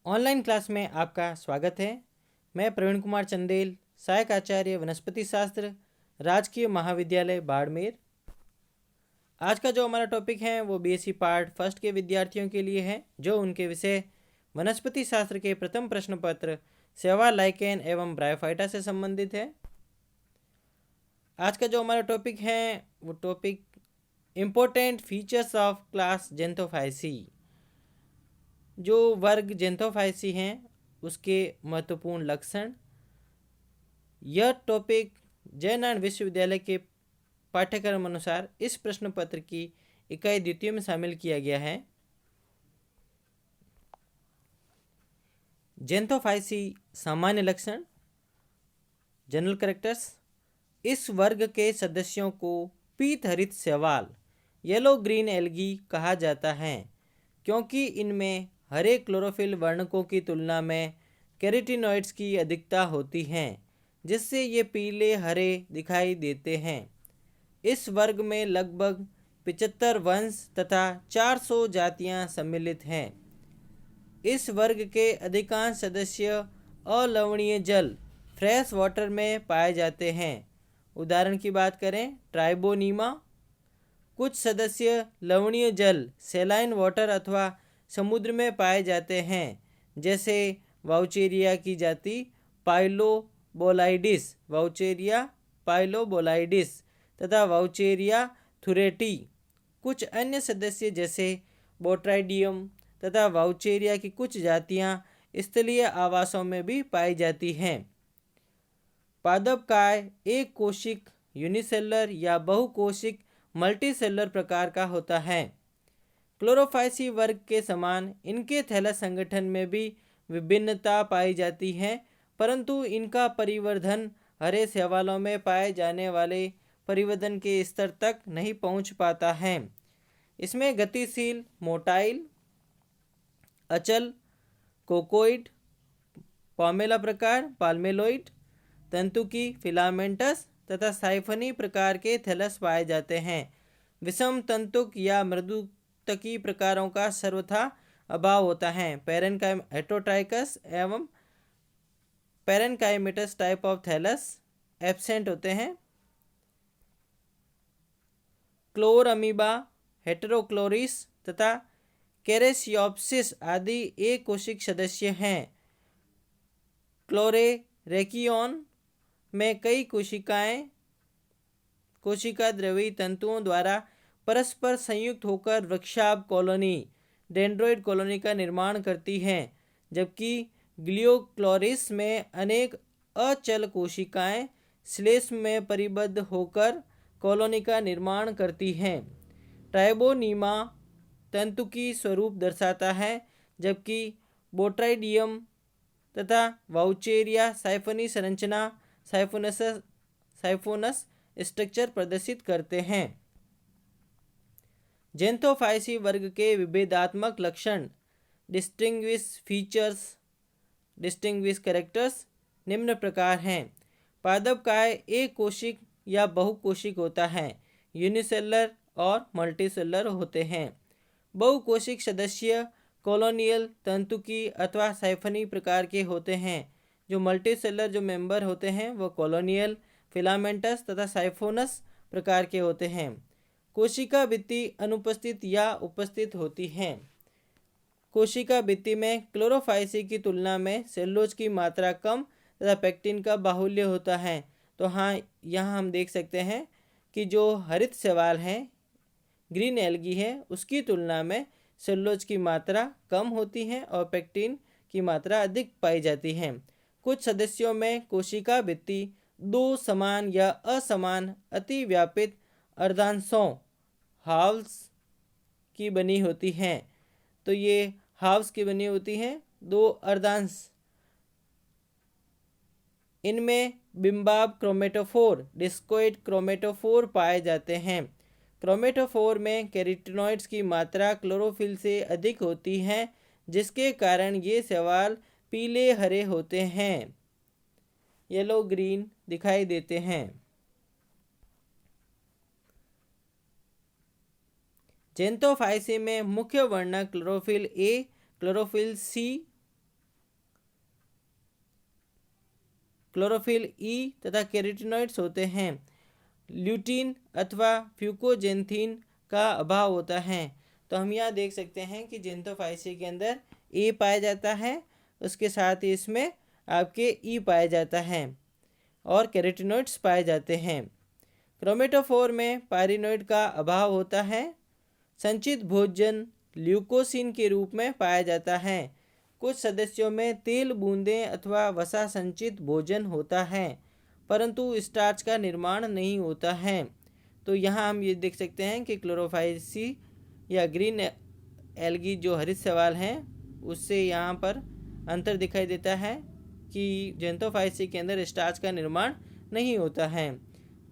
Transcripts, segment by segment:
Online class में आपका स्वागत है। मैं प्रवीण कुमार चंदेल, सहायक आचार्य वनस्पति शास्त्र, राजकीय महाविद्यालय बाड़मेर। आज का जो हमारा टॉपिक है वो बीएससी पार्ट फर्स्ट के विद्यार्थियों के लिए है, जो उनके विषय वनस्पति शास्त्र के प्रथम प्रश्न पत्र सेवा लाइकेन एवं ब्रायोफाइटा से संबंधित है। आज का जो हमारा टॉपिक है वो topic important features of class Xanthophyceae. जो वर्ग जेंथोफाइसी हैं उसके महत्वपूर्ण लक्षण। यह टॉपिक जयनारायण विश्वविद्यालय के पाठ्यक्रम अनुसार इस प्रश्न पत्र की इकाई द्वितीय में शामिल किया गया है। जेंथोफाइसी सामान्य लक्षण, जनरल कैरेक्टर्स। इस वर्ग के सदस्यों को पीत हरित शैवाल येलो ग्रीन एल्गी कहा जाता है, क्योंकि इनमें हरे क्लोरोफिल वर्णकों की तुलना में कैरोटीनॉइड्स की अधिकता होती है, जिससे ये पीले हरे दिखाई देते हैं। इस वर्ग में लगभग 75 वंश तथा 400 जातियां सम्मिलित हैं। इस वर्ग के अधिकांश सदस्य अलवणीय जल फ्रेश वाटर में पाए जाते हैं। उदाहरण की बात करें, ट्राइबोनीमा। कुछ सदस्य लवणीय जल सेलाइन वाटर अथवा समुद्र में पाए जाते हैं, जैसे वाउचेरिया की जाति पाइलोबोलाइडिस, वाउचेरिया पाइलोबोलाइडिस तथा वाउचेरिया थुरेटी। कुछ अन्य सदस्य जैसे बोट्राइडियम तथा वाउचेरिया की कुछ जातियां स्थलीय आवासों में भी पाई जाती हैं। पादपकाय एक कोशिक यूनिसेलुलर या बहुकोशिक मल्टीसेलुलर प्रकार का होता है। क्लोरोफाइसी वर्ग के समान इनके थैलस संगठन में भी विभिन्नता पाई जाती है, परंतु इनका परिवर्धन हरे शैवालों में पाए जाने वाले परिवर्धन के स्तर तक नहीं पहुंच पाता है। इसमें गतिशील, मोटाइल, अचल, कोकोइड, पामेला प्रकार, पाल्मेलोइड, तंतुकी, फिलामेंटस तथा साइफनी प्रकार के थैलस पाए जाते हैं। विषम तंतुक या मृदुतकी प्रकारों का सर्वथा अभाव होता है। पैरेनकाइम हेटरोट्राइकस एवं parenchymatous type of thallus absent होते हैं। क्लोर अमीबा, हेटेरोक्लोरिस तथा कैरेसियोप्सिस आदि एक कोशिक सदस्य हैं। क्लोरेरेकियोन में कई कोशिका द्रवी तंतुओं द्वारा परस्पर संयुक्त होकर वृक्षाभ कॉलोनी, डेंड्रोइड कॉलोनी का निर्माण करती हैं, जबकि ग्लियोक्लोरिस में अनेक अचल कोशिकाएं श्लेष्म में परिबद्ध होकर कॉलोनी का निर्माण करती हैं। ट्राइबोनीमा तंतुकी स्वरूप दर्शाता है, जबकि बोट्राइडियम तथा वाउचेरिया साइफनी संरचना साइफोनस स्ट्रक्चर प्रदर्शित करते हैं। जेंथोफाइसी वर्ग के विभेदात्मक लक्षण, डिस्टिंग्विश फीचर्स, डिस्टिंग्विश कैरेक्टर्स निम्न प्रकार हैं। पादपकाय एक कोशिक या बहुकोशिक होता है, यूनिसेलुलर और मल्टीसेलुलर होते हैं। बहुकोशिक सदस्य कॉलोनियल, तंतुकी अथवा साइफनी प्रकार के होते हैं। जो मल्टीसेलुलर जो मेंबर होते हैं वो कॉलोनियल, फिलामेंटस तथा साइफोनस प्रकार के होते हैं। कोशिका भित्ति अनुपस्थित या उपस्थित होती हैं। कोशिका भित्ति में क्लोरोफाइसी की तुलना में सेलुलोज की मात्रा कम तथा पेक्टिन का बाहुल्य होता है। तो हाँ, यहाँ हम देख सकते हैं कि जो हरित शैवाल हैं, ग्रीन एल्गी है, उसकी तुलना में सेलुलोज की मात्रा कम होती है और पेक्टिन की मात्रा अधिक पाई जाती है। कुछ सदस्यों में कोशिका भित्ति दो समान या असमान अतिव्यापित अर्धांशों हाव्स की बनी होती हैं। तो ये हाव्स की बनी होती हैं, दो अर्धांश। इनमें बिंबाब क्रोमेटोफोर, डिस्कोइड क्रोमेटोफोर पाए जाते हैं। क्रोमेटोफोर में कैरोटीनॉइड्स की मात्रा क्लोरोफिल से अधिक होती है, जिसके कारण ये शैवाल पीले हरे होते हैं, येलो ग्रीन दिखाई देते हैं। जेंथोफाइसी में मुख्य वर्णक chlorophyll A, chlorophyll C, chlorophyll ई तथा कैरोटीनॉइड्स होते हैं। ल्यूटीन अथवा फ्यूकोजेंथीन का अभाव होता है। तो हम यहाँ देख सकते हैं कि जेंथोफाइसी के अंदर ए पाया जाता है, उसके साथ ही इसमें आपके ई पाया जाता है और कैरोटीनॉइड्स पाए जाते हैं। क्रोमेटोफोर में पायरिनोइड का अभाव होता है। संचित भोजन ल्यूकोसिन के रूप में पाया जाता है। कुछ सदस्यों में तेल बूंदें अथवा वसा संचित भोजन होता है, परंतु स्टार्च का निर्माण नहीं होता है। तो यहाँ हम ये देख सकते हैं कि क्लोरोफाइसी या ग्रीन एल्गी जो हरित शैवाल हैं उससे यहाँ पर अंतर दिखाई देता है कि जेंथोफाइसी के अंदर स्टार्च का निर्माण नहीं होता है।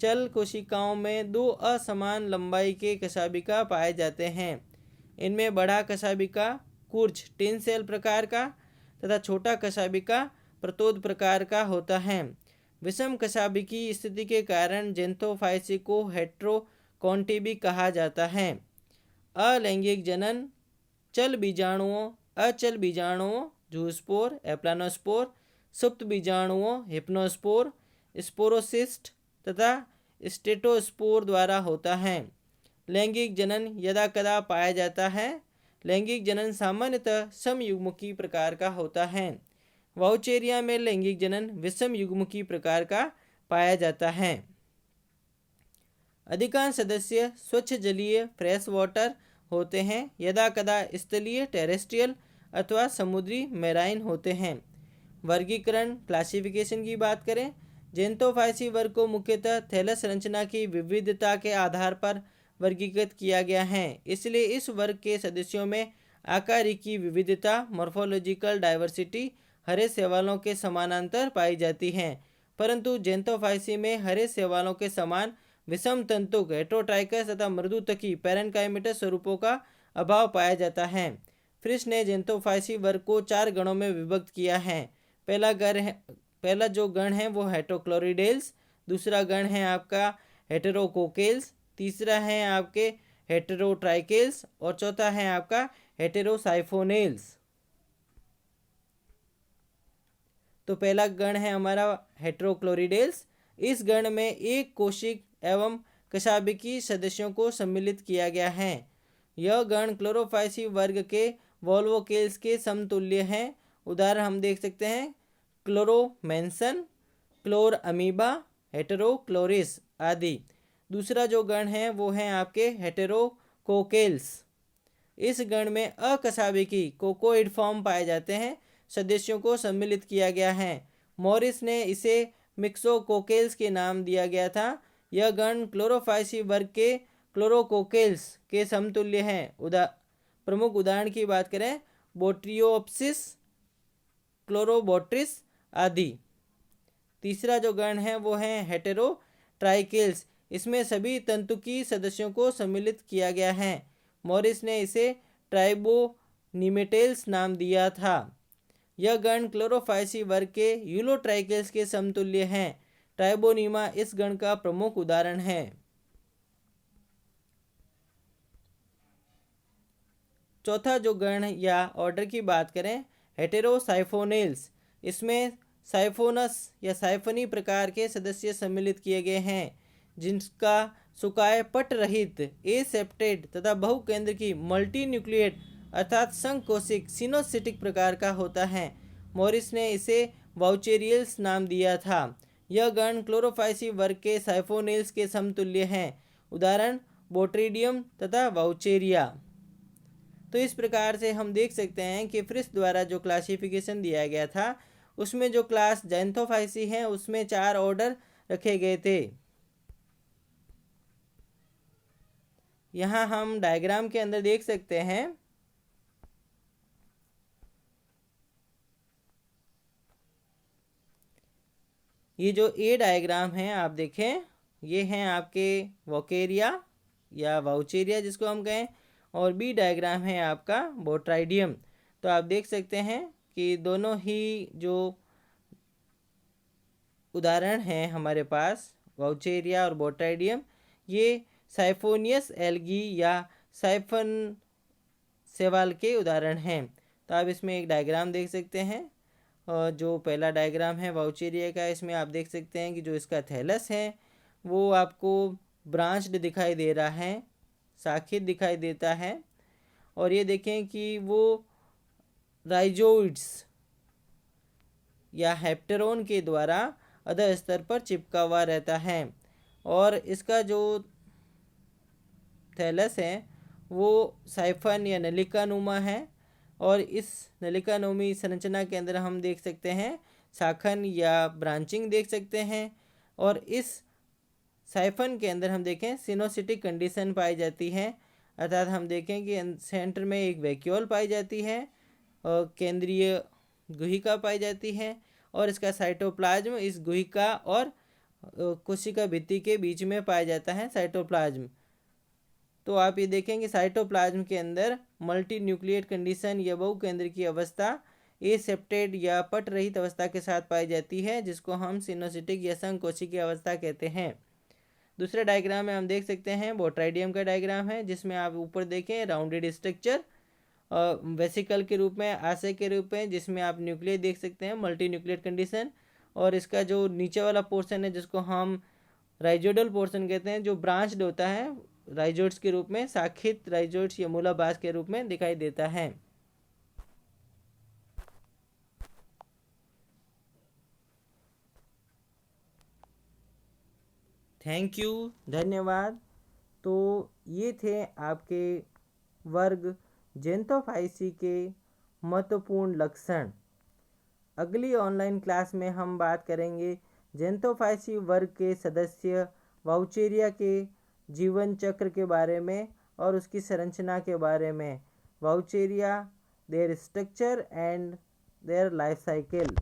चल कोशिकाओं में दो असमान लंबाई के कशाभिका पाए जाते हैं। इनमें बड़ा कशाभिका कुर्च टिन सेल प्रकार का तथा छोटा कशाभिका प्रतोद प्रकार का होता है। विषम कशाभिकी स्थिति के कारण जेंथोफाइसी को हेट्रोकॉन्टी भी कहा जाता है। अलैंगिक जनन चल बीजाणुओं, अचल बीजाणुओं जूस्पोर, एप्लानोस्पोर, सुप्त बीजाणुओं हिप्नोस्पोर, स्पोरोसिस्ट तथा स्टेटोस्पोर द्वारा होता है। लैंगिक जनन यदा कदा पाया जाता है। लैंगिक जनन सामान्यतः समयुग्मकी प्रकार का होता है। वाउचेरिया में लैंगिक जनन विषम युग्मकी प्रकार का पाया जाता है। अधिकांश सदस्य स्वच्छ जलीय फ्रेश वाटर होते हैं, यदा कदा स्थलीय टेरेस्ट्रियल अथवा समुद्री मैराइन होते हैं। वर्गीकरण क्लासिफिकेशन की बात करें, जेंथोफाइसी वर्ग को मुख्यतः थैलस संरचना की विविधता के आधार पर वर्गीकृत किया गया है। इसलिए इस वर्ग के सदस्यों में आकारिकी विविधता मॉर्फोलॉजिकल डाइवर्सिटी हरे शैवालों के समानांतर पाई जाती है, परंतु जेंथोफाइसी में हरे शैवालों के समान विषम तंतुक हेटेरोट्राइकस तथा मृदुतकी पैरेन्काइमेटस स्वरूपों का अभाव पाया जाता है। फ्रिश ने जेंथोफाइसी वर्ग को 4 गणों में विभक्त किया है। पहला जो गण है वो हेटेरोक्लोरिडेल्स, दूसरा गण है आपका हेटेरोकोकेल्स, तीसरा है आपके हेटेरोट्राइकेल्स और चौथा है आपका हेटेरोसाइफोनेल्स। तो पहला गण है हमारा हेटेरोक्लोरिडेल्स। इस गण में एक कोशिक एवं कशाभिकी सदस्यों को सम्मिलित किया गया है। यह गण क्लोरोफाइसी वर्ग के वोल्वोकेल्स के समतुल्य है। उदाहरण हम देख सकते हैं क्लोरोमेंसन, क्लोर अमीबा, हेटेरोक्लोरिस आदि। दूसरा जो गण है वो है आपके हेटेरोकोकेल्स। इस गण में अकशाभिकी कोकोइड फॉर्म पाए जाते हैं सदस्यों को सम्मिलित किया गया है। मॉरिस ने इसे मिक्सोकोकेल्स के नाम दिया गया था। यह गण क्लोरोफाइसी वर्ग के क्लोरोकोकेल्स के समतुल्य है। प्रमुख उदाहरण की बात करें बोट्रियोप्सिस, क्लोरोबोट्रिस आदि। तीसरा जो गण है वो है हेटेरोट्राइकेल्स। इसमें सभी तंतुकी सदस्यों को सम्मिलित किया गया है। मॉरिस ने इसे ट्राइबोनिमेटेल्स नाम दिया था। यह गण क्लोरोफाइसी वर्ग के यूलोट्राइकेल्स के समतुल्य है। ट्राइबोनीमा इस गण का प्रमुख उदाहरण है। चौथा जो गण या ऑर्डर की बात करें हेटेरोसाइफोनेल्स, इसमें साइफोनस या साइफनी प्रकार के सदस्य सम्मिलित किए गए हैं, जिनका सुकाय पट रहित एसेप्टेड तथा बहुकेंद्र की मल्टीन्यूक्लिएट अर्थात संकोशिक सिनोसिटिक प्रकार का होता है। मॉरिस ने इसे वाउचेरियल्स नाम दिया था। यह गण क्लोरोफाइसी वर्ग के साइफोनेल्स के समतुल्य हैं। उदाहरण बोट्रीडियम तथा वाउचेरिया। तो इस प्रकार से हम देख सकते हैं कि फ्रिश द्वारा जो क्लासिफिकेशन दिया गया था उसमें जो क्लास जेंथोफाइसी है उसमें 4 ऑर्डर रखे गए थे। यहाँ हम डायग्राम के अंदर देख सकते हैं ये जो ए डायग्राम है आप देखें, ये हैं आपके वोकेरिया या वाउचेरिया जिसको हम कहें, और बी डायग्राम है आपका बोट्राइडियम। तो आप देख सकते हैं कि दोनों ही जो उदाहरण हैं हमारे पास वाउचेरिया और बोट्राइडियम, ये साइफोनियस एल्गी या साइफन शैवाल के उदाहरण हैं। तो आप इसमें एक डायग्राम देख सकते हैं जो पहला डायग्राम है वाउचेरिया का, इसमें आप देख सकते हैं कि जो इसका थैलस है वो आपको ब्रांच्ड दिखाई दे रहा है, शाखित दिखाई देता है। और ये देखें कि वो राइजोइड्स या हेप्टेरोन के द्वारा अधः स्तर पर चिपका हुआ रहता है। और इसका जो थैलस है वो साइफन या नलिकानुमा है। और इस नलिकानुमी संरचना के अंदर हम देख सकते हैं शाखन या ब्रांचिंग देख सकते हैं। और इस साइफन के अंदर हम देखें सिनोसिटिक कंडीशन पाई जाती है, अर्थात हम देखें कि सेंटर में एक वैक्यूल पाई जाती है और केंद्रीय गुहिका पाई जाती है। और इसका साइटोप्लाज्म इस गुहिका और कोशिका भित्ति के बीच में पाया जाता है साइटोप्लाज्म। तो आप ये देखेंगे साइटोप्लाज्म के अंदर मल्टी न्यूक्लिएट कंडीशन या बहुकेंद्र की अवस्था एसेप्टेड या पट रहित अवस्था के साथ पाई जाती है, जिसको हम सिनोसिटिक या संकोशिकीय अवस्था कहते हैं। दूसरे डायग्राम में हम देख सकते हैं बोट्राइडियम का डायग्राम है, जिसमें आप ऊपर देखें राउंडेड स्ट्रक्चर वेसिकल के रूप में, आशय के रूप में, जिसमें आप न्यूक्लियस देख सकते हैं मल्टी न्यूक्लिएट कंडीशन। और इसका जो नीचे वाला पोर्शन है जिसको हम राइजोडल पोर्शन कहते हैं, जो ब्रांच्ड होता है राइजोइड्स के रूप में, शाखित राइजोइड्स या मूलाभास के रूप में दिखाई देता है। थैंक यू, धन्यवाद। तो ये थे आपके वर्ग ज़ेनथोफाइसी के महत्वपूर्ण लक्षण। अगली ऑनलाइन क्लास में हम बात करेंगे ज़ेनथोफाइसी वर्ग के सदस्य वाउचेरिया के जीवन चक्र के बारे में और उसकी संरचना के बारे में। Vaucheria, their structure and their life cycle.